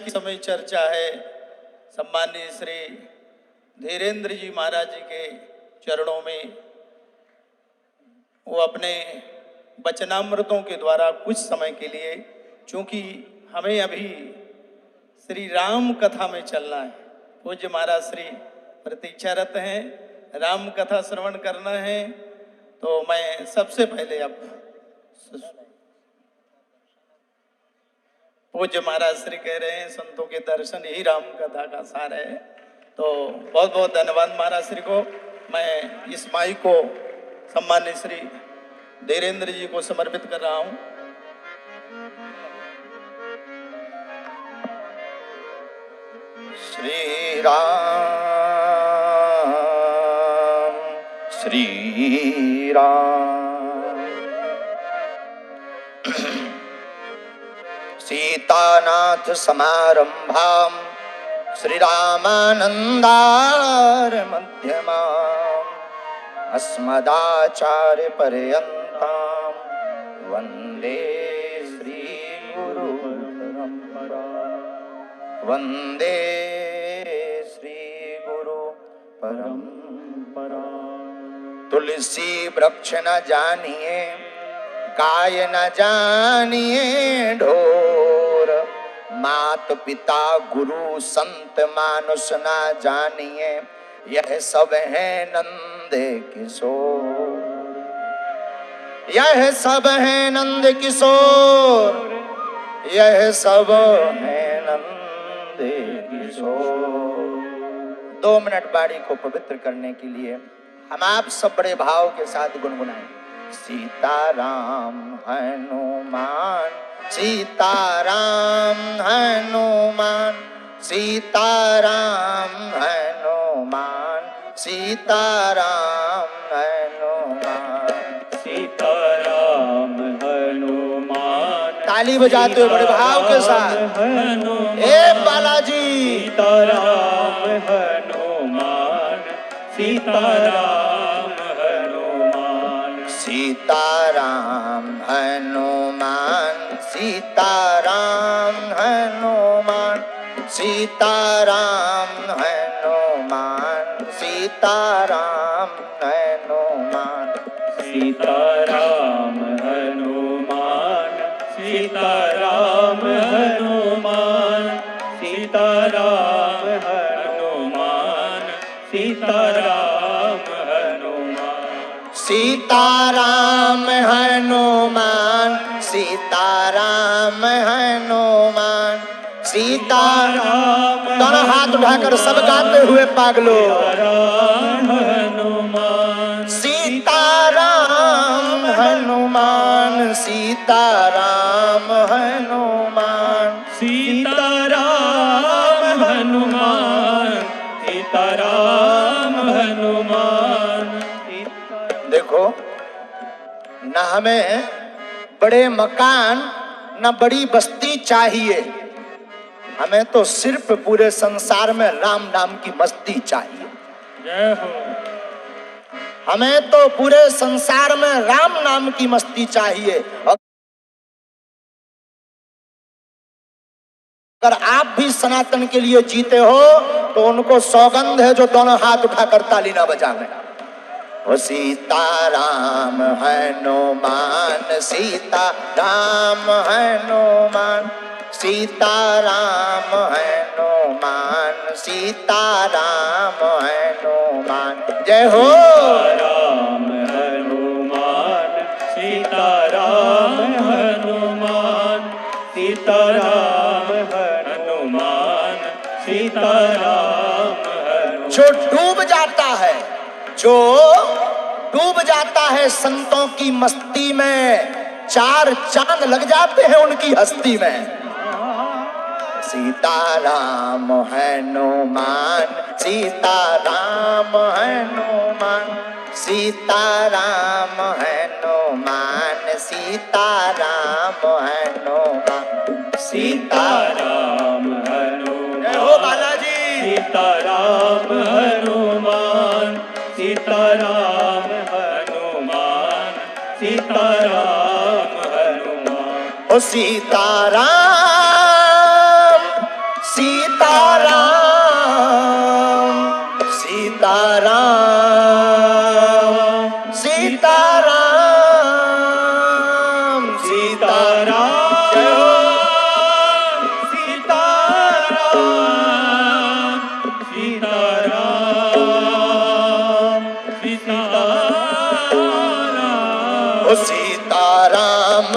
की समय चर्चा है सम्माननीय श्री धीरेन्द्र जी महाराज जी के चरणों में। वो अपने वचनामृतों के द्वारा कुछ समय के लिए, चूंकि हमें अभी श्री राम कथा में चलना है, पूज्य महाराज श्री प्रतीक्षारत हैं, राम कथा श्रवण करना है, तो मैं सबसे पहले अब पूज्य महाराज श्री कह रहे हैं संतों के दर्शन ही राम कथा का सार है। तो बहुत बहुत धन्यवाद महाराज श्री को। मैं इस माइक को सम्माननीय श्री धीरेन्द्र जी को समर्पित कर रहा हूं। श्री राम सीतानाथ समारंभां श्री रामानंदार मध्यमाम् अस्मदाचार्य पर्यन्तां वंदे श्री गुरु परंपरा वंदे श्री गुरु परंपरा। तुलसी वृक्ष न जानिए गाय न जानिए ढोर, मात पिता गुरु संत मानुष न जानिए यह सब है नंद किशोर। यह सब है नंद किशोर, यह सब है नंद किशोर। 2 मिनट बाड़ी को पवित्र करने के लिए हम आप सब बड़े भाव के साथ गुनगुनाएं। सीताराम हनुमान सीताराम हनुमान सीताराम हनुमान सीताराम हनुमान सीताराम हनुमान। ताली बजाते हुए बड़े भाव के साथ हे बालाजी। सीताराम हनुमान सीताराम सीताराम हनुमान सीताराम हनुमान सीताराम हनुमान सीताराम हनुमान सीताराम हनुमान सीताराम हनुमान सीताराम हनुमान सीताराम सीताराम हनुमान सीताराम हनुमान सीताराम। दोनों हाथ उठाकर सब गाते हुए पागलो हनुमान सीताराम हनुमान सीताराम हनुमान सीताराम हनुमान सीताराम हनुमान। देखो न हमें बड़े मकान न बड़ी बस्ती चाहिए, हमें तो सिर्फ पूरे संसार में राम नाम की मस्ती चाहिए। जय हो। हमें तो पूरे संसार में राम नाम की मस्ती चाहिए। अगर आप भी सनातन के लिए जीते हो तो उनको सौगंध है जो दोनों हाथ उठाकर ताली ना बजावे। ओ सीताराम हनुमान सीताराम हनुमान सीताराम हनुमान सीताराम हनुमान। जय हो। राम हनुमान सीताराम हनुमान सीताराम हनुमान सीताराम हनुमान। जो डूब जाता है, जो डूब जाता है संतों की मस्ती में, 4 चांद लग जाते हैं उनकी हस्ती में। सीताराम हनुमान सीताराम हनुमान सीताराम हनुमान सीताराम हनुमान सीताराम हनुमान। जय हो बालाजी। सीताराम हनुमान सीताराम हनुमान सीताराम हनुमान। ओ सीताराम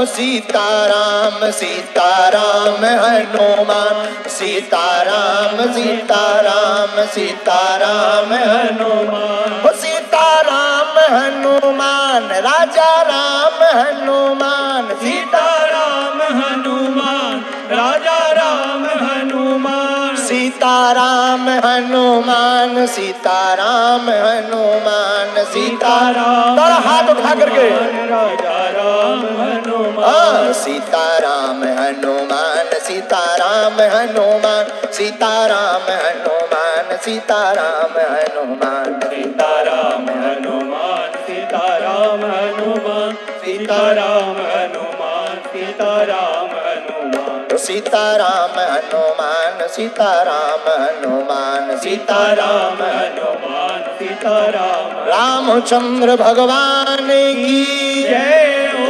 सीताराम सीताराम हनुमान सीताराम सीताराम सीताराम हनुमान हो सीताराम हनुमान राजा राम हनुमान सीताराम हनुमान राजा राम हनुमान सीताराम हनुमान सीताराम हनुमान सीताराम तारा हाथ उठा करके राजा राम हनुमान सीताराम हनुमान सीताराम हनुमान सीताराम हनुमान सीताराम हनुमान सीताराम हनुमान सीताराम हनुमान सीताराम हनुमान सीताराम हनुमान सीताराम हनुमान सीताराम हनुमान सीताराम हनुमान सीताराम रामचंद्र भगवान की जय हो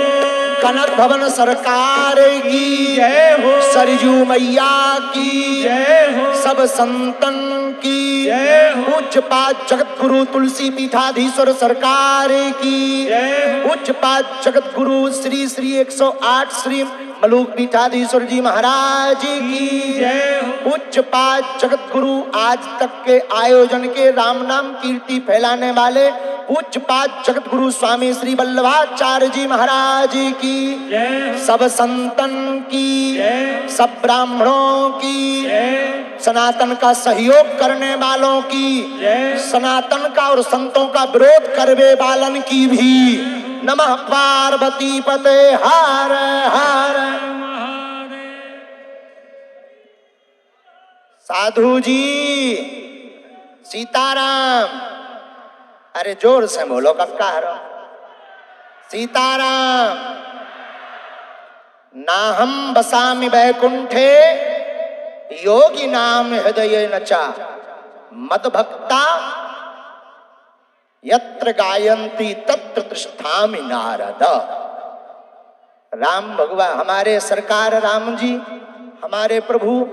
कनक भवन सरकार की जय हो सरजू मैया की जय हो सब संतन की जय हो पूज्यपाद जगत गुरु तुलसी पीठाधीश्वर सरकार की जय हो पूज्यपाद जगत गुरु श्री श्री 108 श्री मलूक पीठाधीश्वर जी महाराज की जय हो पूज्यपाद जगत गुरु आज तक के आयोजन के राम नाम कीर्ति फैलाने वाले पूज्यपाद जगत गुरु स्वामी श्री वल्लभाचार्य जी महाराज की जय सब संतन की जय सब ब्राह्मणों की जय सनातन का सहयोग करने वालों की जय सनातन का और संतों का विरोध करवे वालन की भी नमः पार्वती पते हर हर साधु जी सीताराम अरे जोर से बोलो कक्का हरो सीताराम नाहम बसामि वैकुंठे योगी नाम हृदय नचा मद भक्ता यत्र गायंती तत्र तिष्ठामि नारद। राम भगवान हमारे सरकार राम जी हमारे प्रभु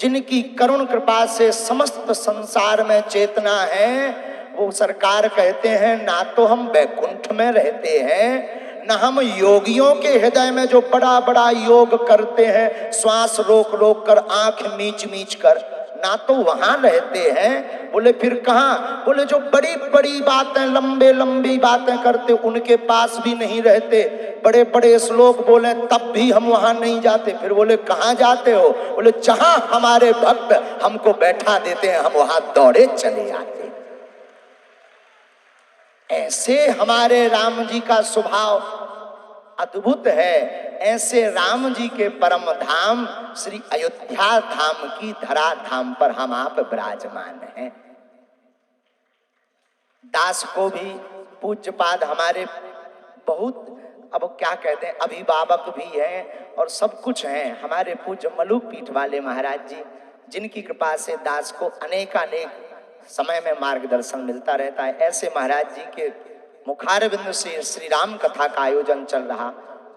जिनकी करुण कृपा से समस्त संसार में चेतना है वो सरकार कहते हैं ना तो हम वैकुंठ में रहते हैं ना हम योगियों के हृदय में जो बड़ा बड़ा योग करते हैं श्वास रोक रोक कर आंख मीच मीच कर ना तो वहां रहते हैं। बोले फिर कहां? बोले जो बड़ी बड़ी बातें लंबे लंबी बातें करते उनके पास भी नहीं रहते, बड़े बड़े श्लोक बोले तब भी हम वहां नहीं जाते। फिर बोले कहां जाते हो? बोले जहां हमारे भक्त हमको बैठा देते हैं हम वहां दौड़े चले आते। ऐसे हमारे राम जी का स्वभाव अद्भुत है। ऐसे राम जी के परम धाम श्री अयोध्या धाम की धरा धाम पर हम आप विराजमान हैं। दास को भी पूज्यपाद हमारे बहुत अब क्या कहते हैं अभिभावक भी हैं और सब कुछ हैं। हमारे पूज्य मलूक पीठ वाले महाराज जी जिनकी कृपा से दास को अनेकानेक समय में मार्गदर्शन मिलता रहता है। ऐसे महाराज जी के मुखारविंद से श्री राम कथा का आयोजन चल रहा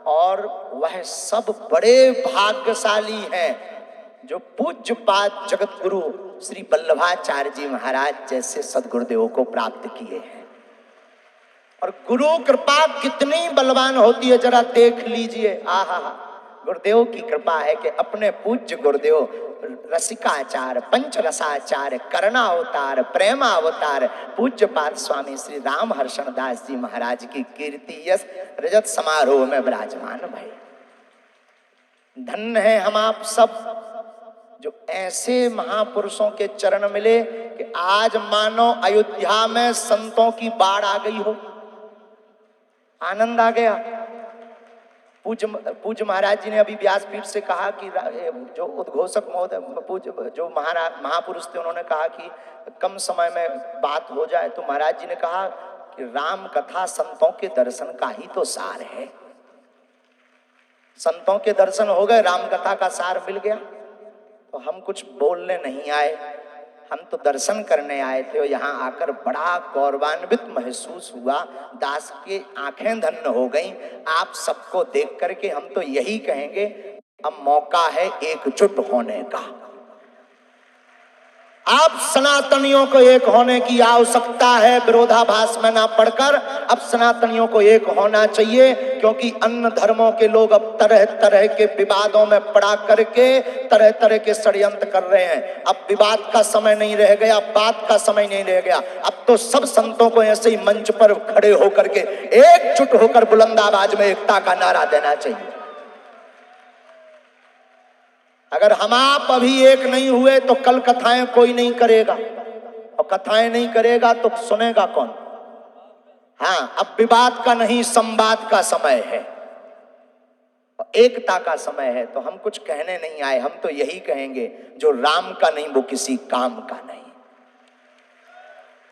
और वह सब बड़े भाग्यशाली हैं जो पूज्यपाद जगत गुरु श्री वल्लभाचार्य जी महाराज जैसे सद्गुरुदेव को प्राप्त किए हैं। और गुरु कृपा कितनी बलवान होती है जरा देख लीजिए। आहा गुरुदेव की कृपा है कि अपने पूज्य गुरुदेव रसिकाचार पंचरसाचार करणावतार प्रेमावतार पूज्यपाद स्वामी श्री राम हर्षण दास जी महाराज की कीर्ति यश रजत समारोह में विराजमान भये। धन्य है हम आप सब जो ऐसे महापुरुषों के चरण मिले कि आज मानो अयोध्या में संतों की बाढ़ आ गई हो। आनंद आ गया। पूज्य महाराज जी ने अभी व्यासपीठ से कहा कि जो उद्घोषक महोदय पूज्य जो महापुरुष थे उन्होंने कहा कि कम समय में बात हो जाए तो महाराज जी ने कहा कि राम कथा संतों के दर्शन का ही तो सार है। संतों के दर्शन हो गए, राम कथा का सार मिल गया। तो हम कुछ बोलने नहीं आए, हम तो दर्शन करने आए थे। और यहाँ आकर बड़ा गौरवान्वित महसूस हुआ। दास की आंखें धन्य हो गईं। आप सबको देख करके हम तो यही कहेंगे अब मौका है एकजुट होने का। आप सनातनियों को एक होने की आवश्यकता है, विरोधाभास में ना पड़कर अब सनातनियों को एक होना चाहिए, क्योंकि अन्य धर्मों के लोग अब तरह तरह के विवादों में पड़ा करके तरह तरह के षड्यंत्र कर रहे हैं। अब विवाद का समय नहीं रह गया, बात का समय नहीं रह गया। अब तो सब संतों को ऐसे ही मंच पर खड़े होकर के एकजुट होकर बुलंद आवाज में एकता का नारा देना चाहिए। अगर हम आप अभी एक नहीं हुए तो कल कथाएं कोई नहीं करेगा, और कथाएं नहीं करेगा तो सुनेगा कौन? हाँ, अब विवाद का नहीं संवाद का समय है, एकता का समय है। तो हम कुछ कहने नहीं आए, हम तो यही कहेंगे, जो राम का नहीं वो किसी काम का नहीं,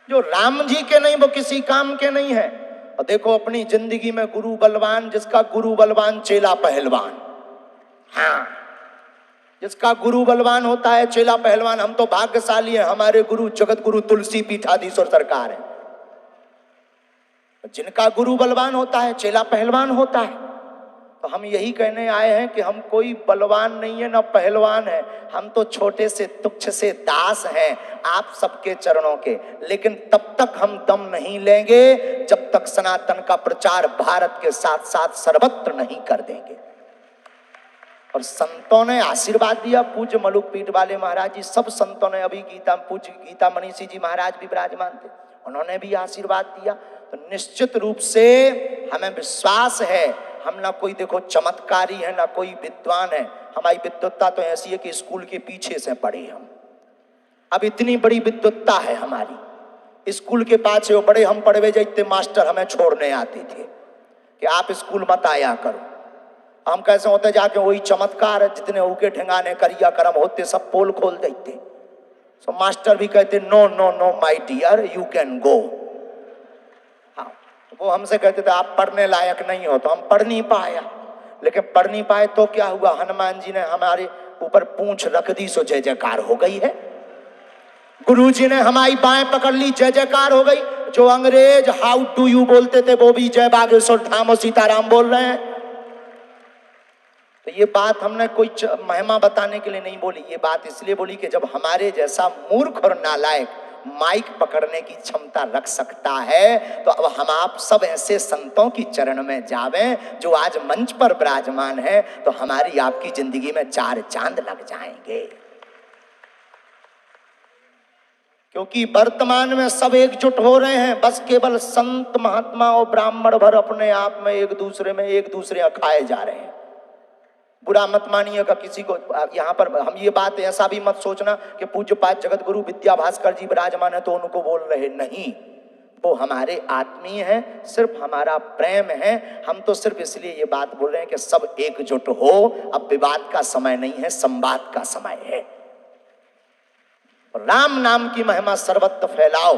जो राम जी के नहीं वो किसी काम के नहीं है। और देखो अपनी जिंदगी में गुरु बलवान, जिसका गुरु बलवान चेला पहलवान। हाँ, जिसका गुरु बलवान होता है चेला पहलवान। हम तो भाग्यशाली हैं, हमारे गुरु जगत गुरु तुलसी पीठाधीश्वर सरकार है। जिनका गुरु बलवान होता है चेला पहलवान होता है। तो हम यही कहने आए हैं कि हम कोई बलवान नहीं है ना पहलवान है, हम तो छोटे से तुच्छ से दास हैं आप सबके चरणों के। लेकिन तब तक हम दम नहीं लेंगे जब तक सनातन का प्रचार भारत के साथ साथ सर्वत्र नहीं कर देंगे। और संतों ने आशीर्वाद दिया, पूज्य मलुक पीठ वाले महाराज जी, सब संतों ने, अभी पूज्य गीता मनीषी जी महाराज भी विराजमान थे, उन्होंने भी आशीर्वाद दिया। तो निश्चित रूप से हमें विश्वास है, हम ना कोई देखो चमत्कारी है ना कोई विद्वान है। हमारी विद्वत्ता तो ऐसी है कि स्कूल के पीछे से पढ़े हम। अब इतनी बड़ी विद्वत्ता है हमारी, स्कूल के पाछे वो बड़े हम पढ़वे जाते, मास्टर हमें छोड़ने आते थे कि आप स्कूल मत आया करो। हम कैसे होते जाके वही चमत्कार है, जितने ऊके ठेंगाने करिया कर्म होते सब पोल खोल देते। सो मास्टर भी कहते no no no my dear you can go. हाँ, वो हमसे कहते थे आप पढ़ने लायक नहीं हो, तो हम पढ़ नहीं पाया। लेकिन पढ़ नहीं पाए तो क्या हुआ, हनुमान जी ने हमारे ऊपर पूंछ रख दी, सो जय जयकार हो गई है। गुरु जी ने हमारी बाएं पकड़ ली, जय जयकार हो गई। जो अंग्रेज हाउ टू यू बोलते थे वो भी जय बागेश्वर धाम और सीताराम बोल रहे हैं। तो ये बात हमने कोई महिमा बताने के लिए नहीं बोली, ये बात इसलिए बोली कि जब हमारे जैसा मूर्ख और नालायक माइक पकड़ने की क्षमता रख सकता है, तो अब हम आप सब ऐसे संतों की चरण में जावें जो आज मंच पर विराजमान है, तो हमारी आपकी जिंदगी में 4 चांद लग जाएंगे। क्योंकि वर्तमान में सब एकजुट हो रहे हैं, बस केवल संत महात्मा और ब्राह्मण भर अपने आप में एक दूसरे खाए जा रहे हैं। बुरा मत मानिएगा किसी को। यहाँ पर हम ये बात ऐसा भी मत सोचना कि पूज्य पाद जगत गुरु विद्या भास्कर जी विराजमान है तो उनको बोल रहे, नहीं, वो हमारे आत्मीय हैं, सिर्फ हमारा प्रेम है। हम तो सिर्फ इसलिए ये बात बोल रहे हैं कि सब एकजुट हो। अब विवाद का समय नहीं है, संवाद का समय है। राम नाम की महिमा सर्वत्र फैलाओ।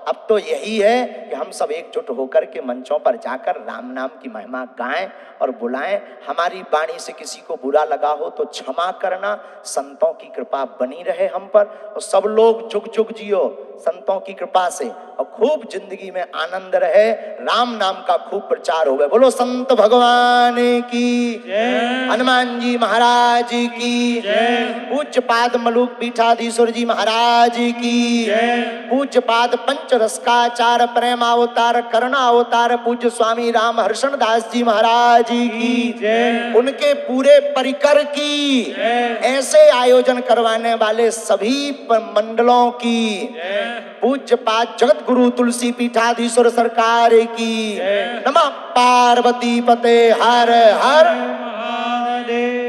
अब तो यही है कि हम सब एकजुट होकर के मंचों पर जाकर राम नाम की महिमा गाएं और बुलाएं। हमारी वाणी से किसी को बुरा लगा हो तो क्षमा करना। संतों की कृपा बनी रहे हम पर, और सब लोग जुग जुग जियो संतों की कृपा से, और खूब जिंदगी में आनंद रहे। राम नाम का खूब प्रचार हो गए। बोलो संत भगवान की जय, हनुमान जी महाराज की जय, पूज्य पाद मलुक पीठाधीश्वर जी महाराज की जय, पूज्य पाद पंचरसकाचार्य प्रेमावतार करुणावतार पूज्य स्वामी राम हर्षण दास जी महाराज की जय, उनके पूरे परिकर की जय, ऐसे आयोजन करवाने वाले सभी मंडलों की जय, पूज्य पाद जगत गुरु तुलसी पीठाधीश्वर सरकार की नमः। पार्वती पते हर हर महादेव।